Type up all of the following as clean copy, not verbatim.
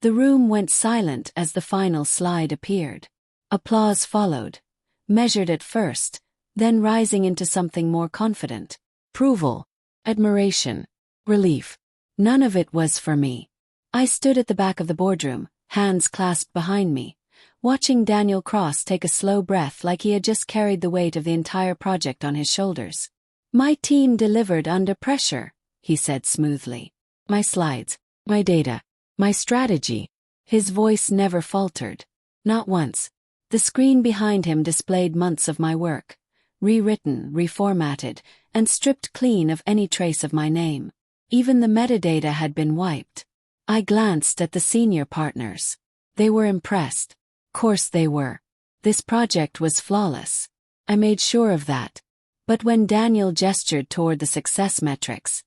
The room went silent as the final slide appeared. Applause followed, measured at first, then rising into something more confident. Approval, admiration, relief. None of it was for me. I stood at the back of the boardroom, hands clasped behind me, watching Daniel Cross take a slow breath like he had just carried the weight of the entire project on his shoulders. "My team delivered under pressure," he said smoothly. "My slides, my data, my strategy." His voice never faltered. Not once. The screen behind him displayed months of my work, rewritten, reformatted, and stripped clean of any trace of my name. Even the metadata had been wiped. I glanced at the senior partners. They were impressed. Course they were. This project was flawless. I made sure of that. But when Daniel gestured toward the success metrics,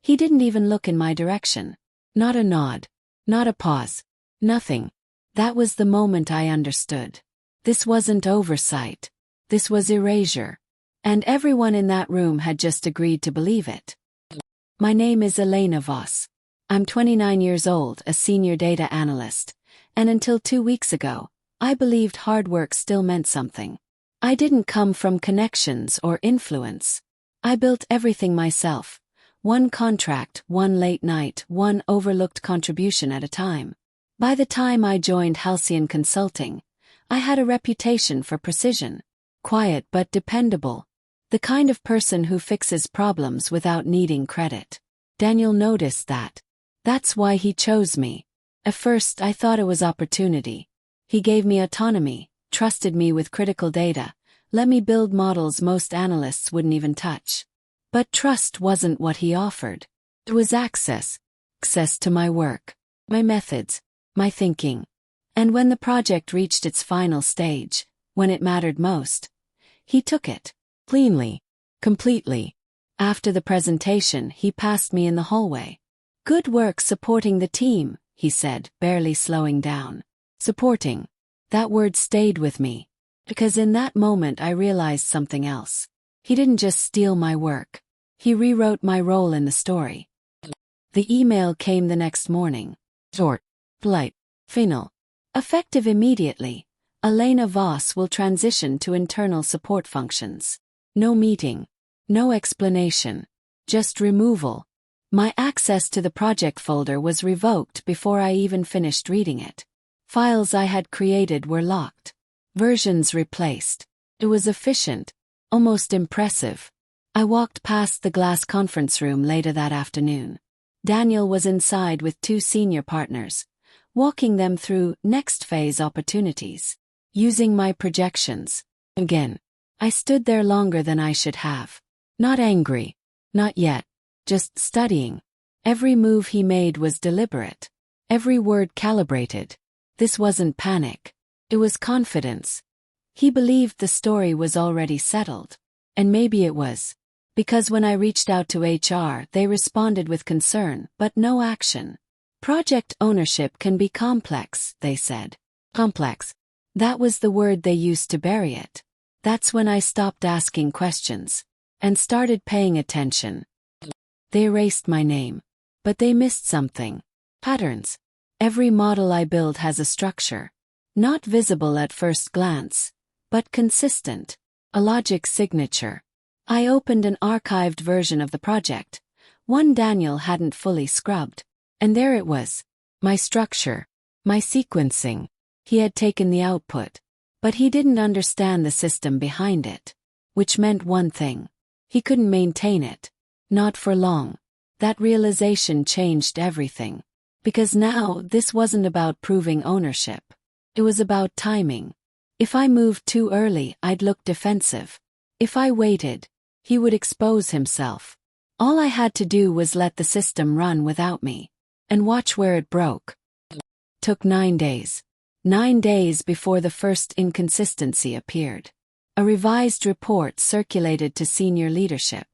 he didn't even look in my direction. Not a nod. Not a pause. Nothing. That was the moment I understood. This wasn't oversight. This was erasure. And everyone in that room had just agreed to believe it. My name is Elena Voss. I'm 29 years old, a senior data analyst, and until 2 weeks ago, I believed hard work still meant something. I didn't come from connections or influence. I built everything myself. One contract, one late night, one overlooked contribution at a time. By the time I joined Halcyon Consulting, I had a reputation for precision. Quiet but dependable. The kind of person who fixes problems without needing credit. Daniel noticed that. That's why he chose me. At first I thought it was opportunity. He gave me autonomy, trusted me with critical data, let me build models most analysts wouldn't even touch. But trust wasn't what he offered. It was access. Access to my work, my methods, my thinking. And when the project reached its final stage, when it mattered most, he took it. Cleanly. Completely. After the presentation, he passed me in the hallway. "Good work supporting the team," he said, barely slowing down. Supporting. That word stayed with me. Because in that moment I realized something else. He didn't just steal my work. He rewrote my role in the story. The email came the next morning. Short. Polite. Final. Effective immediately. Elena Voss will transition to internal support functions. No meeting. No explanation. Just removal. My access to the project folder was revoked before I even finished reading it. Files I had created were locked. Versions replaced. It was efficient. Almost impressive. I walked past the glass conference room later that afternoon. Daniel was inside with 2 senior partners, walking them through next phase opportunities. Using my projections. Again. I stood there longer than I should have. Not angry. Not yet. Just studying. Every move he made was deliberate. Every word calibrated. This wasn't panic. It was confidence. He believed the story was already settled. And maybe it was. Because when I reached out to HR, they responded with concern, but no action. Project ownership can be complex, they said. Complex. That was the word they used to bury it. That's when I stopped asking questions. And started paying attention. They erased my name. But they missed something. Patterns. Every model I build has a structure. Not visible at first glance, but consistent. A logic signature. I opened an archived version of the project, one Daniel hadn't fully scrubbed. And there it was. My structure. My sequencing. He had taken the output. But he didn't understand the system behind it. Which meant one thing. He couldn't maintain it. Not for long. That realization changed everything. Because now, this wasn't about proving ownership. It was about timing. If I moved too early, I'd look defensive. If I waited, he would expose himself. All I had to do was let the system run without me. And watch where it broke. Took 9 days. 9 days before the first inconsistency appeared. A revised report circulated to senior leadership.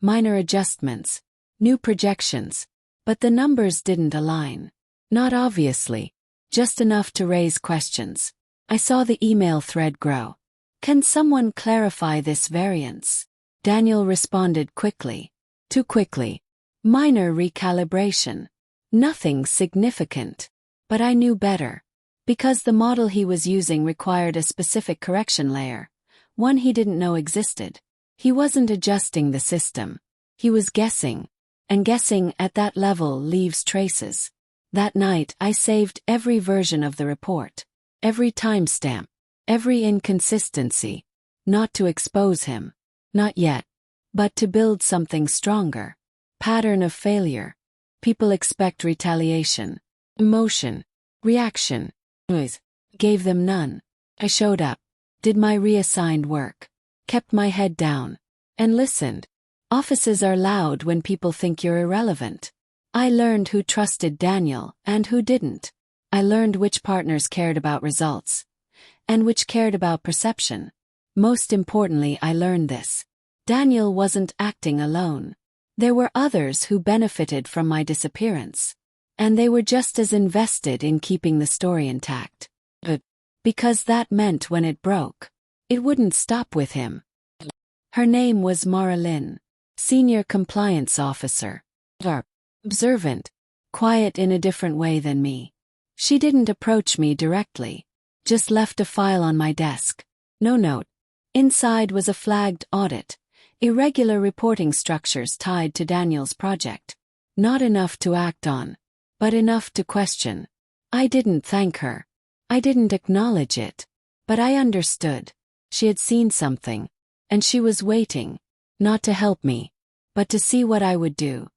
Minor adjustments. New projections. But the numbers didn't align. Not obviously. Just enough to raise questions. I saw the email thread grow. Can someone clarify this variance? Daniel responded quickly. Too quickly. Minor recalibration. Nothing significant. But I knew better. Because the model he was using required a specific correction layer, one he didn't know existed. He wasn't adjusting the system. He was guessing. And guessing at that level leaves traces. That night I saved every version of the report. Every timestamp. Every inconsistency. Not to expose him. Not yet. But to build something stronger. Pattern of failure. People expect retaliation. Emotion. Reaction. Noise. Gave them none. I showed up. Did my reassigned work. Kept my head down. And listened. Offices are loud when people think you're irrelevant. I learned who trusted Daniel and who didn't. I learned which partners cared about results. And which cared about perception. Most importantly, I learned this. Daniel wasn't acting alone. There were others who benefited from my disappearance. And they were just as invested in keeping the story intact. Because that meant when it broke, it wouldn't stop with him. Her name was Mara Lynn. Senior Compliance Officer. Observant. Quiet in a different way than me. She didn't approach me directly. Just left a file on my desk. No note. Inside was a flagged audit. Irregular reporting structures tied to Daniel's project. Not enough to act on. But enough to question. I didn't thank her. I didn't acknowledge it. But I understood. She had seen something. And she was waiting. Not to help me. But to see what I would do.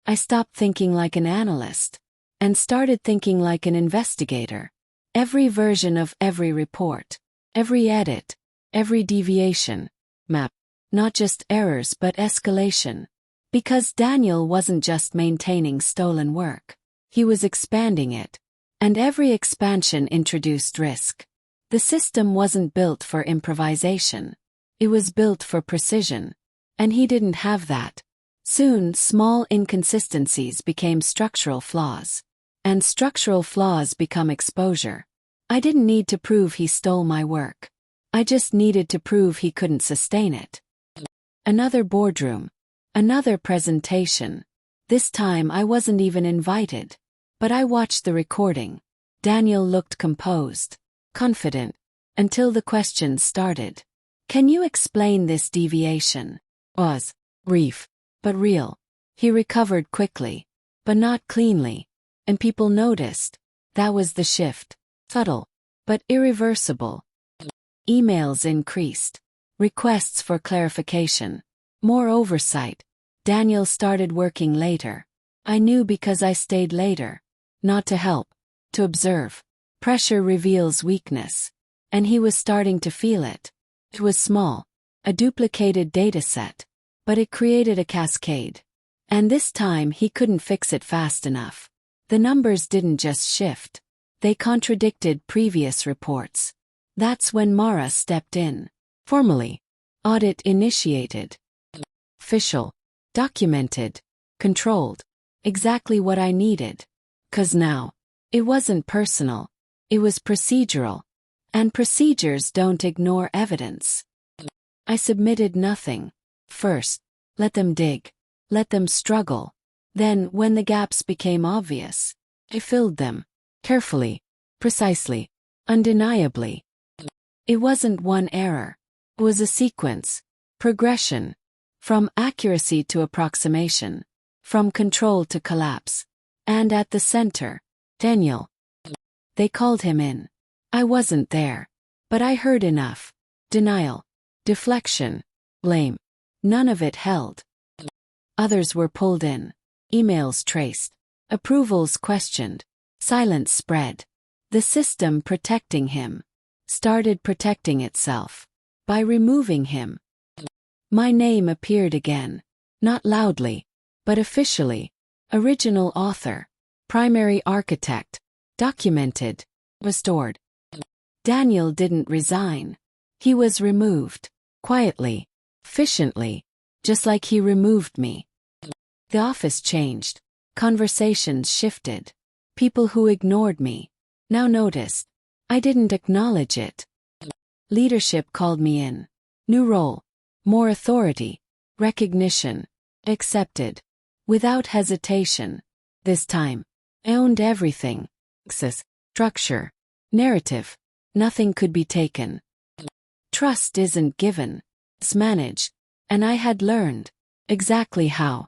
I stopped thinking like an analyst. And started thinking like an investigator. Every version of every report. Every edit. Every deviation. Map. Not just errors but escalation. Because Daniel wasn't just maintaining stolen work. He was expanding it. And every expansion introduced risk. The system wasn't built for improvisation. It was built for precision. And he didn't have that. Soon, small inconsistencies became structural flaws. And structural flaws become exposure. I didn't need to prove he stole my work. I just needed to prove he couldn't sustain it. Another boardroom. Another presentation. This time I wasn't even invited. But I watched the recording. Daniel looked composed. Confident. Until the questions started. Can you explain this deviation? Was brief, but real. He recovered quickly. But not cleanly. And people noticed. That was the shift. Subtle. But irreversible. Emails increased. Requests for clarification. More oversight. Daniel started working later. I knew because I stayed later. Not to help. To observe. Pressure reveals weakness. And he was starting to feel it. It was small. A duplicated data set. But it created a cascade. And this time he couldn't fix it fast enough. The numbers didn't just shift. They contradicted previous reports. That's when Mara stepped in. Formally. Audit initiated. Official. Documented. Controlled. Exactly what I needed. 'Cause now. It wasn't personal. It was procedural. And procedures don't ignore evidence. I submitted nothing. First. Let them dig. Let them struggle. Then, when the gaps became obvious, I filled them. Carefully. Precisely. Undeniably. It wasn't one error. It was a sequence. Progression. From accuracy to approximation. From control to collapse. And at the center, Daniel. They called him in. I wasn't there. But I heard enough. Denial. Deflection. Blame. None of it held. Others were pulled in. Emails traced. Approvals questioned. Silence spread. The system protecting him started protecting itself. By removing him. My name appeared again. Not loudly. But officially. Original author. Primary architect. Documented. Restored. Daniel didn't resign. He was removed. Quietly. Efficiently. Just like he removed me. The office changed. Conversations shifted. People who ignored me now noticed. I didn't acknowledge it. Leadership called me in. New role. More authority. Recognition. Accepted. Without hesitation. This time. I owned everything. Access, structure, narrative. Nothing could be taken. Trust isn't given. It's managed. And I had learned exactly how.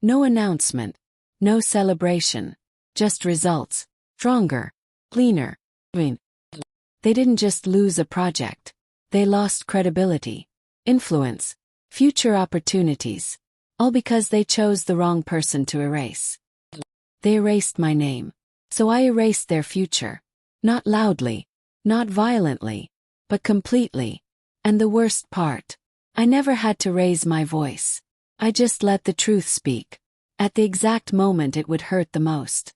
No announcement. No celebration. Just results. Stronger. Cleaner. They didn't just lose a project. They lost credibility, influence, future opportunities. All because they chose the wrong person to erase. They erased my name. So I erased their future. Not loudly. Not violently. But completely. And the worst part. I never had to raise my voice. I just let the truth speak. At the exact moment it would hurt the most.